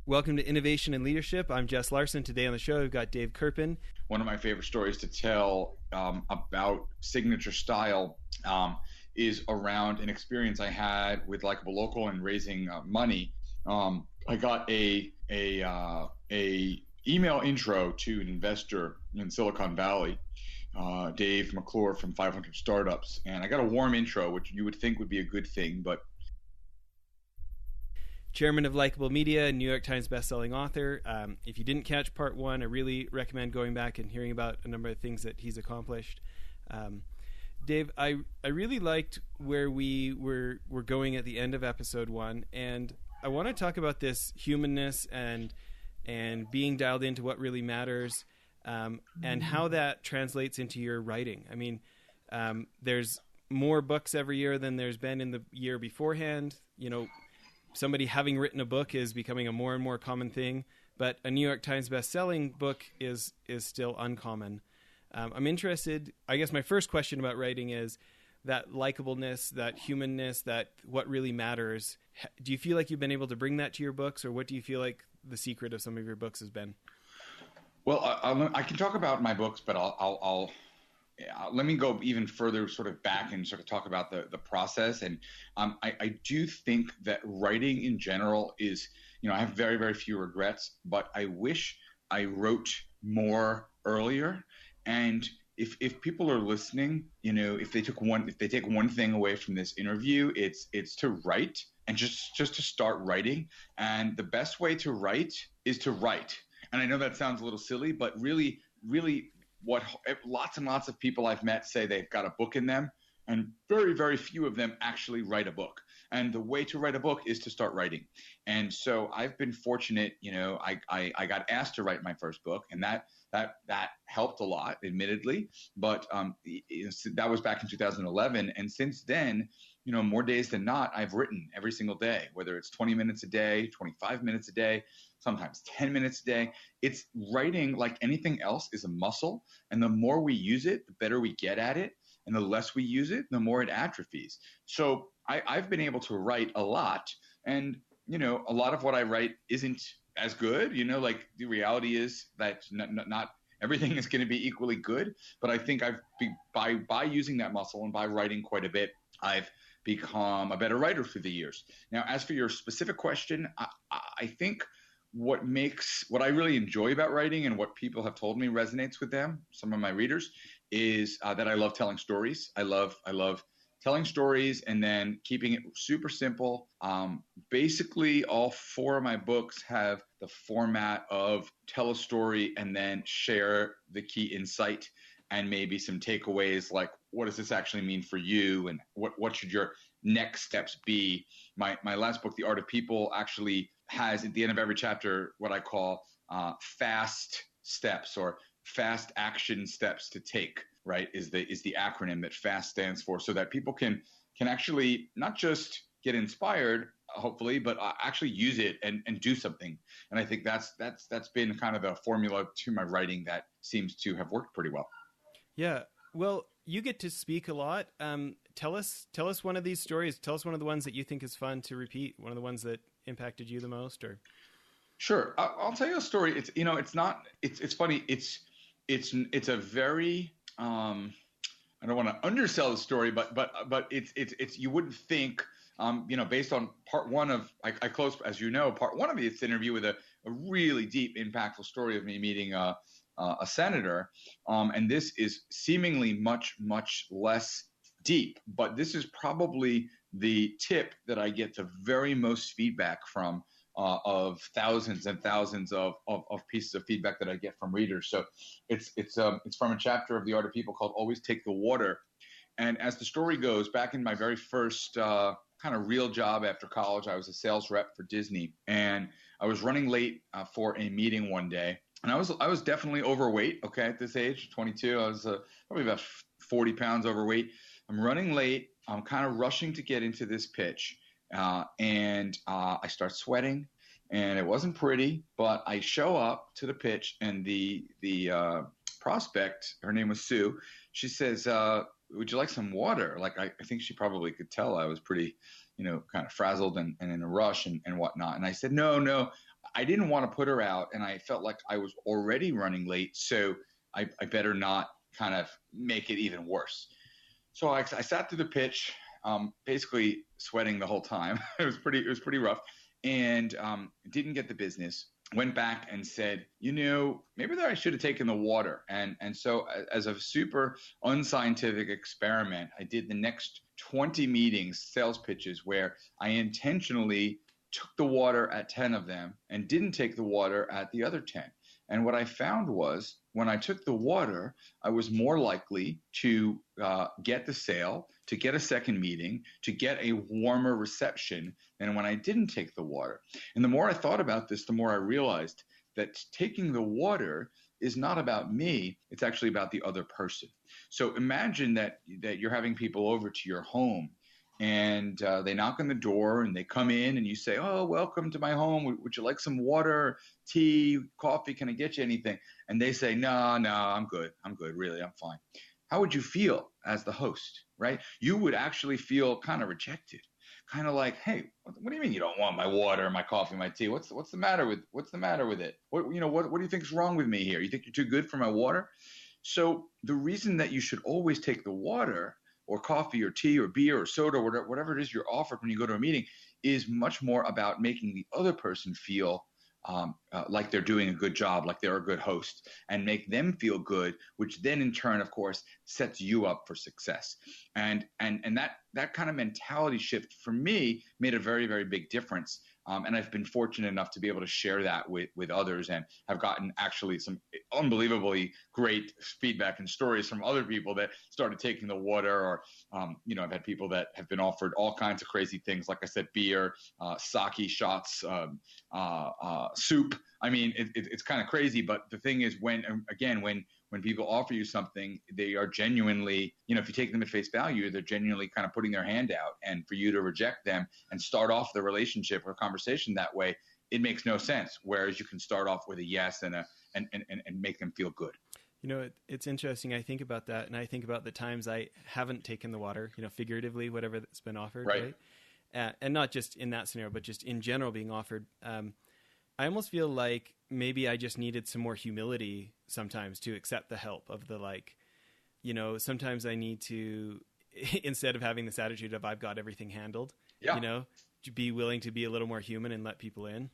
Welcome to Innovation and Leadership. I'm Jess Larson. Today on the show, we've got Dave Kerpen. One of my favorite stories to tell about signature style is around an experience I had with Likeable Local and raising money. I got a email intro to an investor in Silicon Valley, Dave McClure from 500 Startups, and I got a warm intro, which you would think would be a good thing, but Chairman of Likeable Media, New York Times bestselling author. If you didn't catch part one, I really recommend going back and hearing about a number of things that he's accomplished. Dave, I really liked where we were going at the end of episode one, and I want to talk about this humanness and being dialed into what really matters, and how that translates into your writing. I mean, there's more books every year than there's been in the year beforehand. You know, somebody having written a book is becoming a more and more common thing, but a New York Times best-selling book is still uncommon. I'm interested, I guess my first question about writing is that likableness, that humanness, that what really matters. Do you feel like you've been able to bring that to your books, or what do you feel like the secret of some of your books has been? Well, I can talk about my books, but I'll let me go even further sort of back and sort of talk about the process. And I do think that writing in general is, I have very, very few regrets, but I wish I wrote more earlier. And if people are listening, if they take one thing away from this interview, it's to write and just to start writing. And the best way to write is to write. And I know that sounds a little silly, but really, really, what lots and lots of people I've met say they've got a book in them, and very, very few of them actually write a book. And the way to write a book is to start writing. And so I've been fortunate, I got asked to write my first book, and that helped a lot, admittedly. But that was back in 2011. And since then, more days than not, I've written every single day, whether it's 20 minutes a day, 25 minutes a day, sometimes 10 minutes a day. It's writing, like anything else, is a muscle. And the more we use it, the better we get at it. And the less we use it, the more it atrophies. So I've been able to write a lot. And, a lot of what I write isn't as good. Like the reality is that not everything is going to be equally good. But I think by using that muscle and by writing quite a bit, I've become a better writer through the years. Now, as for your specific question, I think what I really enjoy about writing and what people have told me resonates with them, some of my readers, is that I love telling stories. I love telling stories and then keeping it super simple. Basically, all four of my books have the format of tell a story and then share the key insight and maybe some takeaways, like what does this actually mean for you, and what should your next steps be. My last book, The Art of People, actually has at the end of every chapter what I call fast steps, or fast action steps to take, right, is the acronym that FAST stands for, so that people can actually not just get inspired, hopefully, but actually use it and do something. And I think that's been kind of the formula to my writing that seems to have worked pretty well. Yeah. Well, you get to speak a lot. Tell us one of these stories. Tell us one of the ones that you think is fun to repeat. One of the ones that impacted you the most, or. Sure. I'll tell you a story. It's funny. It's a very, I don't want to undersell the story, but it's you wouldn't think, based on part one of, I closed, as you know, part one of this interview with a really deep, impactful story of me meeting a senator. And this is seemingly much, much less deep, but this is probably the tip that I get the very most feedback from, of thousands and thousands of pieces of feedback that I get from readers. So it's from a chapter of The Art of People called Always Take the Water. And as the story goes, back in my very first kind of real job after college, I was a sales rep for Disney, and I was running late for a meeting one day. And I was definitely overweight. Okay, at this age, 22, I was probably about 40 pounds overweight. I'm running late. I'm kind of rushing to get into this pitch, and I start sweating, and it wasn't pretty. But I show up to the pitch, and the prospect, her name was Sue. She says, "Would you like some water?" Like I think she probably could tell I was pretty, kind of frazzled and in a rush and whatnot. And I said, "No, I didn't want to put her out, and I felt like I was already running late, so I better not kind of make it even worse. So I sat through the pitch, basically sweating the whole time. It was pretty rough, and didn't get the business. Went back and said, maybe that I should have taken the water. And so as a super unscientific experiment, I did the next 20 meetings, sales pitches, where I intentionally took the water at 10 of them and didn't take the water at the other 10. And what I found was when I took the water, I was more likely to get the sale, to get a second meeting, to get a warmer reception than when I didn't take the water. And the more I thought about this, the more I realized that taking the water is not about me. It's actually about the other person. So imagine that you're having people over to your home, and they knock on the door and they come in and you say, "Oh, welcome to my home. Would you like some water, tea, coffee? Can I get you anything?" And they say, no, I'm good. Really, I'm fine. How would you feel as the host, right? You would actually feel kind of rejected, kind of like, "Hey, what do you mean you don't want my water, my coffee, my tea? What's the matter with it? What do you think is wrong with me here? You think you're too good for my water?" So the reason that you should always take the water or coffee or tea or beer or soda or whatever it is you're offered when you go to a meeting is much more about making the other person feel like they're doing a good job, like they're a good host, and make them feel good, which then in turn, of course, sets you up for success. And that kind of mentality shift for me made a very, very big difference. And I've been fortunate enough to be able to share that with others, and have gotten actually some unbelievably great feedback and stories from other people that started taking the water, or, I've had people that have been offered all kinds of crazy things. Like I said, beer, sake shots, soup. I mean, it's kind of crazy, but the thing is when people offer you something, they are genuinely, if you take them at face value, they're genuinely kind of putting their hand out. And for you to reject them and start off the relationship or conversation that way, it makes no sense. Whereas you can start off with a yes and make them feel good. It's interesting. I think about that, and I think about the times I haven't taken the water, figuratively, whatever that's been offered, right? And not just in that scenario, but just in general being offered. I almost feel like maybe I just needed some more humility sometimes to accept the help of sometimes I need to, instead of having this attitude of I've got everything handled, to be willing to be a little more human and let people in.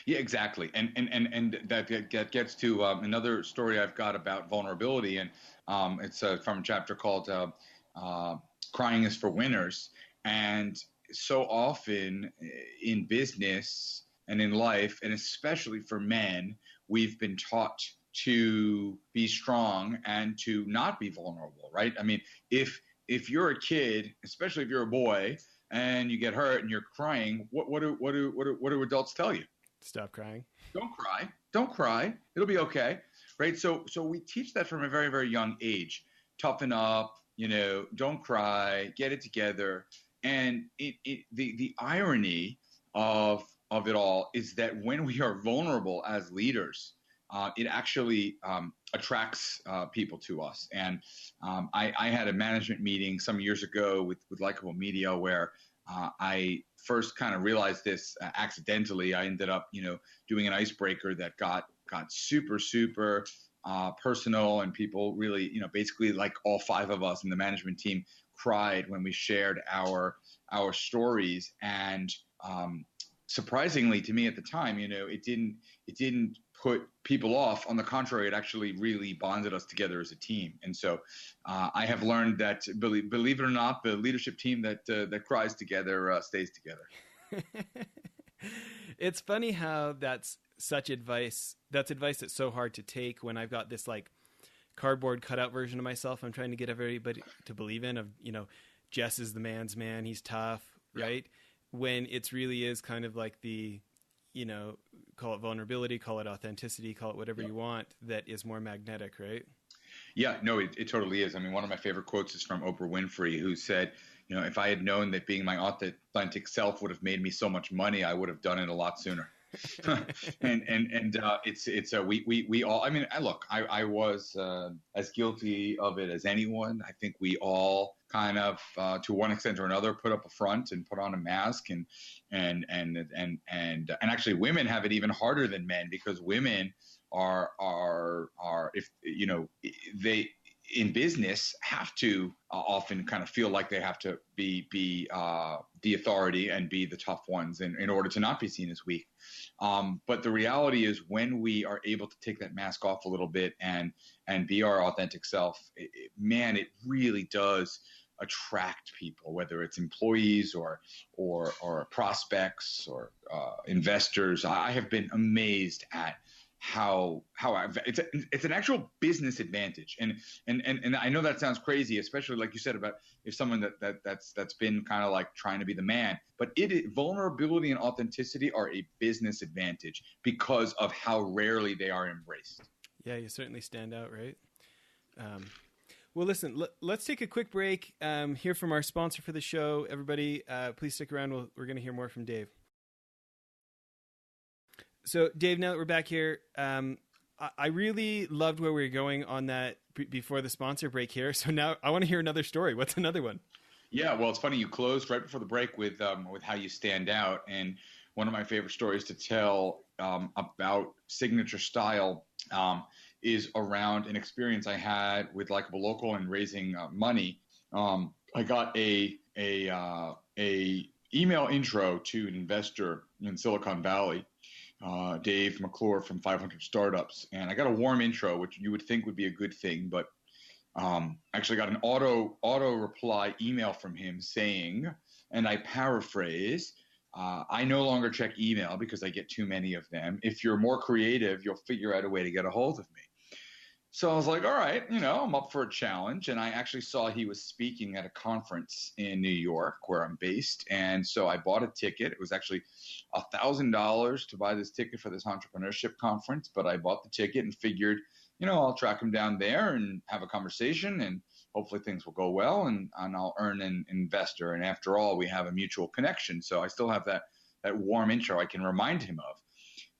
Yeah, exactly. And that gets to another story I've got about vulnerability. And it's from a chapter called Crying is for Winners. And so often in business and in life, and especially for men, we've been taught to be strong and to not be vulnerable, right? I mean, if you're a kid, especially if you're a boy, and you get hurt and you're crying, what do adults tell you? Stop crying. Don't cry. It'll be okay, right? So we teach that from a very, very young age. Toughen up, don't cry, get it together. And the irony of it all is that when we are vulnerable as leaders, it actually attracts people to us. And I had a management meeting some years ago with Likeable Media where I first kind of realized this accidentally. I ended up, doing an icebreaker that got super, super personal, and people really, basically like all 5 of us in the management team cried when we shared our stories. And surprisingly to me at the time, it didn't put people off. On the contrary, it actually really bonded us together as a team. And so I have learned that, believe it or not, the leadership team that cries together stays together. It's funny how that's such advice. That's advice that's so hard to take when I've got this like cardboard cutout version of myself I'm trying to get everybody to believe in, of, Jess is the man's man. He's tough, right? When it's really is kind of like the, call it vulnerability, call it authenticity, call it whatever you want, that is more magnetic, right? Yeah, no, it totally is. I mean, one of my favorite quotes is from Oprah Winfrey, who said, if I had known that being my authentic self would have made me so much money, I would have done it a lot sooner. It's we all. I mean, I was as guilty of it as anyone. I think we all kind of to one extent or another put up a front and put on a mask, and actually women have it even harder than men, because women are if you know they in business have to often kind of feel like they have to be the authority and be the tough ones in order to not be seen as weak. But the reality is, when we are able to take that mask off a little bit and be our authentic self, man, it really does attract people, whether it's employees or prospects or investors. I have been amazed at how it's an actual business advantage, and I know that sounds crazy, especially like you said about if someone that's been kind of like trying to be the man, but vulnerability and authenticity are a business advantage because of how rarely they are embraced. Yeah, you certainly stand out, right? Well, listen, let's take a quick break, hear from our sponsor for the show. Everybody, please stick around. We're going to hear more from Dave. So, Dave, now that we're back here, I really loved where we were going on that before the sponsor break here. So now I want to hear another story. What's another one? Yeah, well, it's funny. You closed right before the break with how you stand out. And one of my favorite stories to tell about signature style is around an experience I had with Likeable Local and raising money. I got a email intro to an investor in Silicon Valley, Dave McClure from 500 Startups. And I got a warm intro, which you would think would be a good thing, but actually got an auto reply email from him saying, and I paraphrase, I no longer check email because I get too many of them. If you're more creative, you'll figure out a way to get a hold of me. So I was like, all right, I'm up for a challenge. And I actually saw he was speaking at a conference in New York where I'm based. And so I bought a ticket. It was actually $1,000 to buy this ticket for this entrepreneurship conference. But I bought the ticket and figured, I'll track him down there and have a conversation, and hopefully things will go well, and I'll earn an investor. And after all, we have a mutual connection. So I still have that warm intro I can remind him of.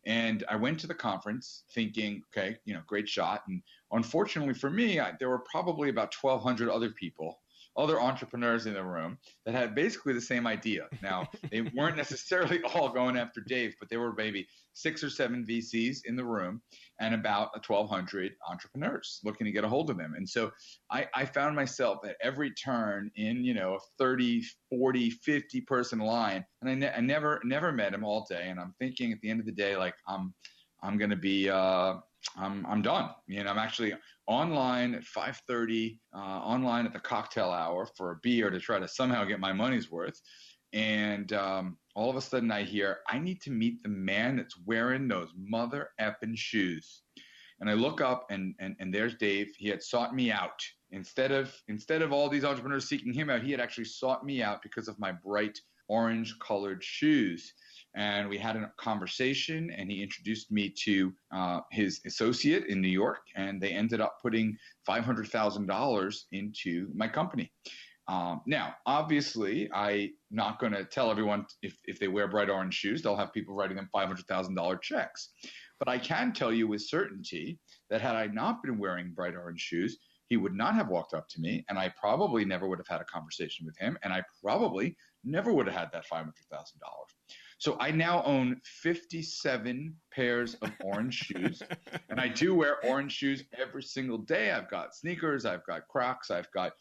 And I went to the conference thinking, okay, great shot. And unfortunately for me, there were probably about 1,200 other entrepreneurs in the room that had basically the same idea. Now, they weren't necessarily all going after Dave, but there were maybe 6 or 7 VCs in the room and about 1,200 entrepreneurs looking to get a hold of them. And so I found myself at every turn in, a 30, 40, 50 person line. And I never met him all day. And I'm thinking at the end of the day, like, I'm going to be, I'm done. I'm actually online at 5:30, online at the cocktail hour for a beer to try to somehow get my money's worth. And all of a sudden I hear, I need to meet the man that's wearing those mother effing shoes. And I look up and there's Dave. He had sought me out. Instead of all these entrepreneurs seeking him out, he had actually sought me out because of my bright orange colored shoes. And we had a conversation, and he introduced me to his associate in New York, and they ended up putting $500,000 into my company. Now, obviously, I'm not going to tell everyone if they wear bright orange shoes, they'll have people writing them $500,000 checks. But I can tell you with certainty that had I not been wearing bright orange shoes, he would not have walked up to me, and I probably never would have had a conversation with him, and I probably never would have had that $500,000. So I now own 57 pairs of orange shoes, and I do wear orange shoes every single day. I've got sneakers, I've got Crocs, I've got,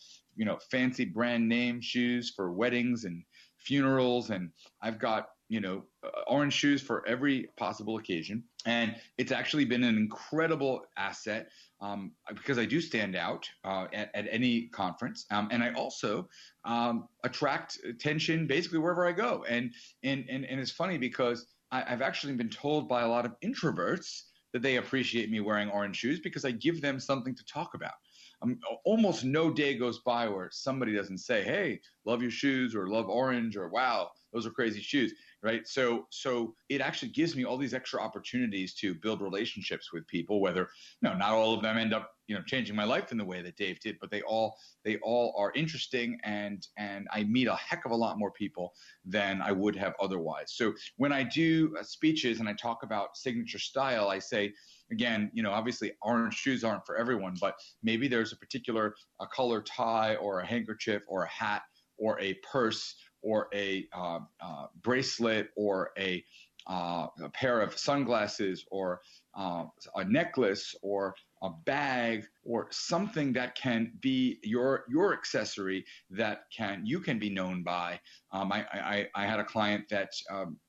fancy brand name shoes for weddings and funerals, and I've got, orange shoes for every possible occasion. And it's actually been an incredible asset because I do stand out at any conference. And I also attract attention basically wherever I go. And it's funny because I've actually been told by a lot of introverts that they appreciate me wearing orange shoes because I give them something to talk about. Almost no day goes by where somebody doesn't say, hey, love your shoes, or love orange, or wow, those are crazy shoes. right? So it actually gives me all these extra opportunities to build relationships with people, whether, not all of them end up, changing my life in the way that Dave did, but they all are interesting, and I meet a heck of a lot more people than I would have otherwise. So when I do speeches and I talk about signature style, I say, again, obviously orange shoes aren't for everyone, but maybe there's a particular color tie or a handkerchief or a hat or a purse or a bracelet or a pair of sunglasses or a necklace or a bag or something that can be your accessory that you can be known by. I had a client that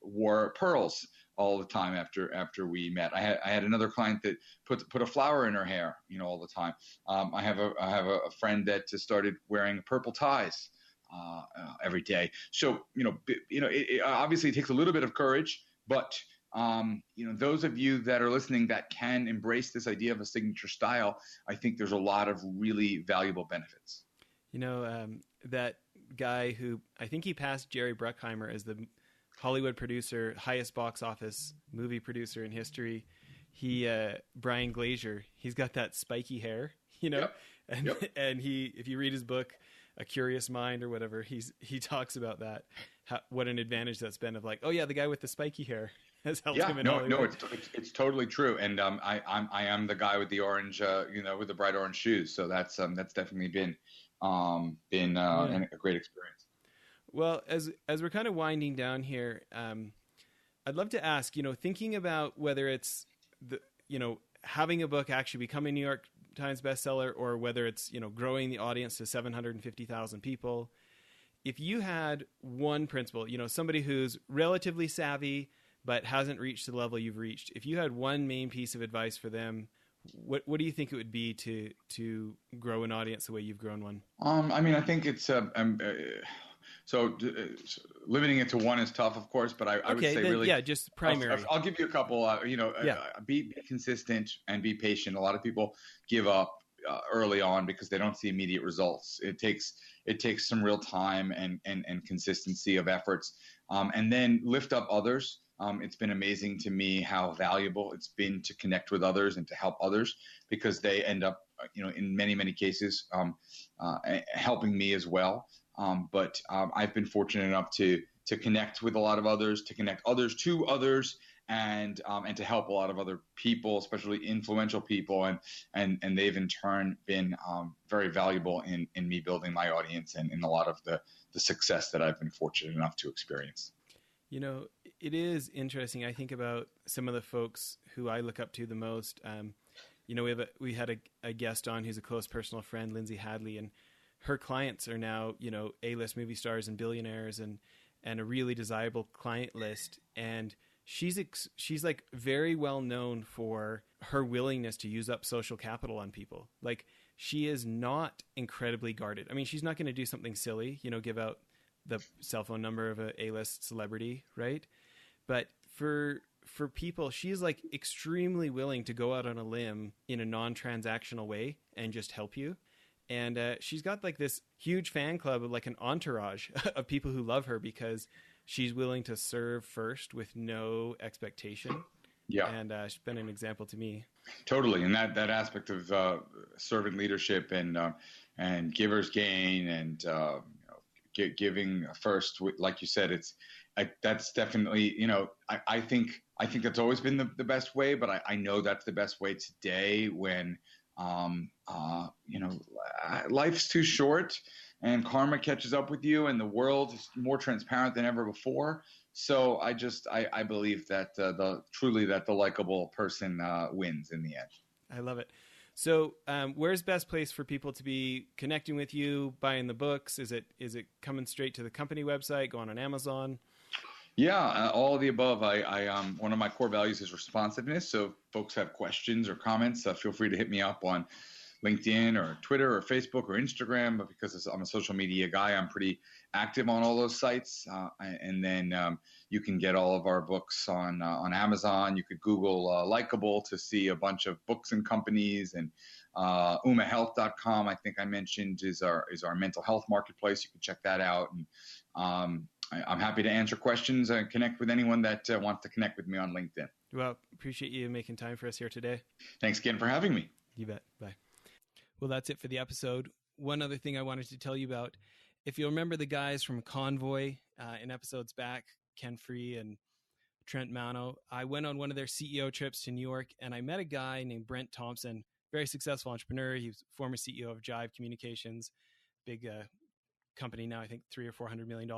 wore pearls all the time after we met. I had another client that put a flower in her hair, all the time. I have a friend that started wearing purple ties every day. So it obviously takes a little bit of courage, but those of you that are listening that can embrace this idea of a signature style, I think there's a lot of really valuable benefits. That guy who, I think he passed Jerry Bruckheimer as the Hollywood producer, highest box office movie producer in history. Brian Glazier, he's got that spiky hair, Yep. And he, if you read his book, A Curious Mind or whatever, he talks about that, what an advantage that's been of like, oh yeah, the guy with the spiky hair has helped him in Hollywood. No, it's totally true. And I am the guy with the orange, with the bright orange shoes. So that's definitely been a great experience. Well, as we're kind of winding down here, I'd love to ask, thinking about whether it's having a book actually become a New York Times bestseller, or whether it's, growing the audience to 750,000 people. If you had one principle, somebody who's relatively savvy but hasn't reached the level you've reached, if you had one main piece of advice for them, what do you think it would be to grow an audience the way you've grown one? I think it's so limiting it to one is tough, of course, but I would say really, just primary. I'll give you a couple. Be consistent and be patient. A lot of people give up early on because they don't see immediate results. It takes some real time and consistency of efforts, and then lift up others. It's been amazing to me how valuable it's been to connect with others and to help others, because they end up, in many, many cases, helping me as well. But I've been fortunate enough to connect with a lot of others, to connect others to others, and to help a lot of other people, especially influential people, and they've in turn been very valuable in me building my audience and in a lot of the success that I've been fortunate enough to experience. It is interesting. I think about some of the folks who I look up to the most. We had a guest on who's a close personal friend, Lindsay Hadley, and her clients are now, A-list movie stars and billionaires and a really desirable client list. And she's like very well known for her willingness to use up social capital on people. Like, she is not incredibly guarded. I mean, she's not going to do something silly, give out the cell phone number of a A-list celebrity, right? But for people, she's like extremely willing to go out on a limb in a non-transactional way and just help you. And she's got like this huge fan club of like an entourage of people who love her because she's willing to serve first with no expectation. Yeah. And she's been an example to me. Totally. And that aspect of servant leadership and giver's gain and giving first, like you said, that's definitely, I think that's always been the best way, but I know that's the best way today when, life's too short and karma catches up with you and the world is more transparent than ever before. So I believe that the likable person wins in the end. I love it. So where's best place for people to be connecting with you, buying the books? Is it coming straight to the company website, going on Amazon? Yeah, all of the above. I one of my core values is responsiveness. So if folks have questions or comments, feel free to hit me up on LinkedIn or Twitter or Facebook or Instagram. But because I'm a social media guy, I'm pretty active on all those sites. And then you can get all of our books on Amazon. You could Google Likeable to see a bunch of books and companies. And umahealth.com, I think I mentioned, is our mental health marketplace. You can check that out. And I'm happy to answer questions and connect with anyone that wants to connect with me on LinkedIn. Well, appreciate you making time for us here today. Thanks again for having me. You bet. Bye. Well, that's it for the episode. One other thing I wanted to tell you about, if you remember the guys from Convoy in episodes back, Ken Free and Trent Mano, I went on one of their CEO trips to New York, and I met a guy named Brent Thompson, very successful entrepreneur. He was former CEO of Jive Communications, big company now, I think $300 or $400 million.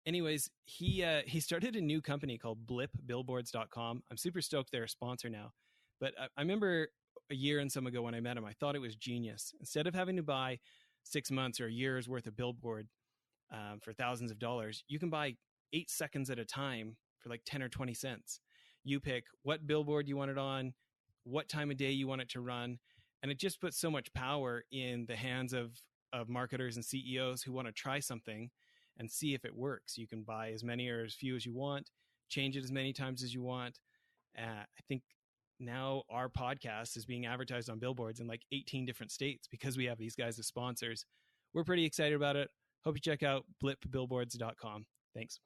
Anyways, he started a new company called blipbillboards.com. I'm super stoked they're a sponsor now. But I remember a year and some ago when I met him, I thought it was genius. Instead of having to buy 6 months or a year's worth of billboard for thousands of dollars, you can buy 8 seconds at a time for like 10 or 20 cents. You pick what billboard you want it on, what time of day you want it to run. And it just puts so much power in the hands of marketers and CEOs who want to try something and see if it works. You can buy as many or as few as you want, change it as many times as you want. I think now our podcast is being advertised on billboards in like 18 different states because we have these guys as sponsors. We're pretty excited about it. Hope you check out blipbillboards.com. Thanks.